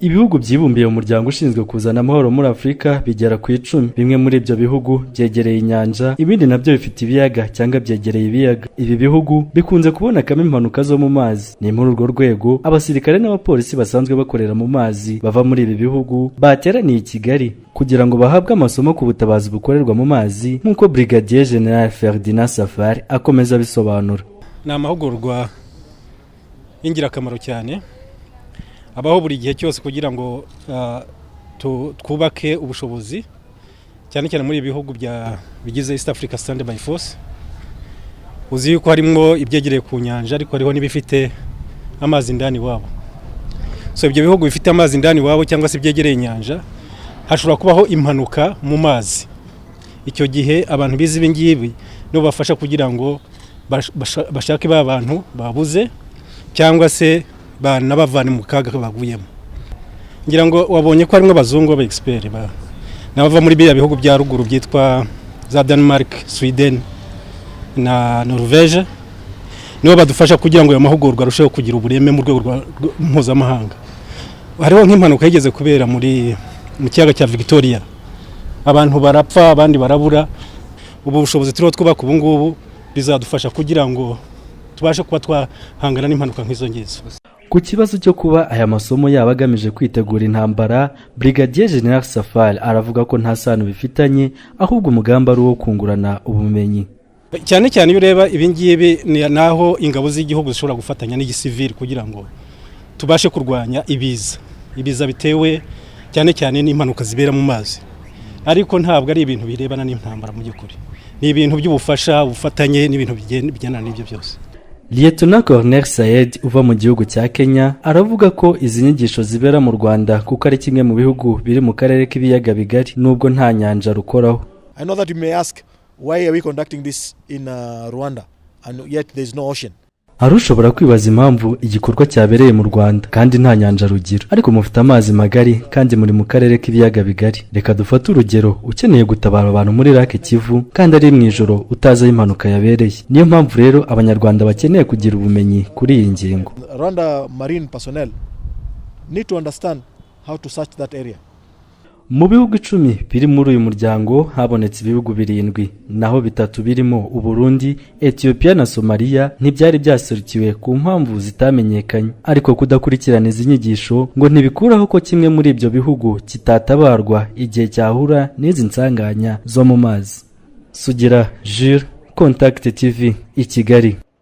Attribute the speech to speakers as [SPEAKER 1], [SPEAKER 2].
[SPEAKER 1] Ibihugu byibumbiye mu muryango ushinzwe kuzana amahoro muri Afrika bigera ku 10. Bimwe muri ibyo bihugu byegereye inyanja, ibindi nabyo bifite ibiyaga cyangwa byegereye ibiyaga. Ibi bihugu bikunze kubonekamo impanuka zo mu mazi. Ni muri urwo rwego abasirikare n'abapolisi basanzwe bakorera mu mazi bava muri ibi bihugu bateraniye i Kigali kugira ngo bahabwe amasomo ku butabazi bukorerwa mu mazi, nk'uko Brigadier General Ferdinand Safari akomeza bisobanura.
[SPEAKER 2] Ni amahugurwa y'ingirakamaro cyane abaho buri gihe cyose kugira ngo twubake ubushobozi cyane cyane muri ibihugu bigize East Africa Standby Force. Uzi yuko harimo ibyegereye ku nyanja ariko hariho n'ibifite amazi ndani wabo. So ibyo bihugu bifite amazi ndani wabo cyangwa se byegereye inyanja hashobora kubaho impanuka mu mazi. Icyo gihe abantu bize ibi ngibi no bafasha kugira ngo bashake ba bantu babuze cyangwa se banabavana mu kaga baguyemo. Ngira ngo wabonye ko harimo abazungu ba expert nabava muri bya bihugu bya ruguru byitwa za Denmark, Sweden na Norvège, nibo badufasha kugira ngo ayo mahugurwa arusheho kugira ubureme mu rwego mpuzamahanga. Hariho nk'impanuka yigeze kubera mu kiyaga cya Victoria, abantu barapfa abandi barabura. Ubu bushobozi turiho twubaka ubu ngubu bizadufasha kugira ngo tubashe kuba twahangana n'impanuka nk'izo ngizo.
[SPEAKER 1] Ku kibazo cyo kuba aya masomo yaba agamije kwitegura intambara, Brigadier General Safari aravuga ko nta sano bifitanye, ahubwo umugambi ari uwo kungurana ubumenyi.
[SPEAKER 2] Cyane cyane iyo ureba ibi ngibi naho ingabo z'igihugu zishobora gufatanya n'igisivili kugira ngo tubashe kurwanya ibiza bitewe cyane cyane n'impanuka zibera mu mazi. Ariko ntabwo ari ibintu birebana n'intambara mu by'ukuri. Ni ibintu by'ubufasha, ubufatanye n'ibintu bijyana n'ibyo byose.
[SPEAKER 1] Lieutenant Colonel Said uva mu gihugu cya Kenya aravuga ko izi nyigisho zibera mu Rwanda kuko ari kimwe mu bihugu biri mu karere k'ibiyaga bigari nubwo nta nyanja rukoraho.
[SPEAKER 3] I know that you may ask why are we conducting this in Rwanda and yet there is no ocean.
[SPEAKER 1] Arushobora kwibaza impamvu igikorwa cyabereye mu Rwanda kandi nta nyanja rugira, ariko mufite amazi magari kandi muri mu karere k'ibiyaga bigari. Reka dufate urugero, ukeneye gutabara abantu muri Lake Kivu kandi ari mu ijoro utazi impanuka yabereye. Niyo mpamvu rero abanyarwanda bakeneye kugira ubumenyi kuri iyi ngingo.
[SPEAKER 3] Rwanda Marine personnel need to understand how to search that area.
[SPEAKER 1] Mu bihugu 10 biri muri uyu muryango habonetse ibihugu 7, naho 3 birimo Uburundi, Ethiopia na Somalia ntibyari byaserukiwe ku mpamvu zitamenyekanye. Ariko kudakurikirana izi nyigisho ngo ntibikuraho ko kimwe muri ibyo bihugu kitatabarwa igihe cyahura n'izi nsanganya zo mu mazi. Sugira Jules, Contact TV, i Kigali.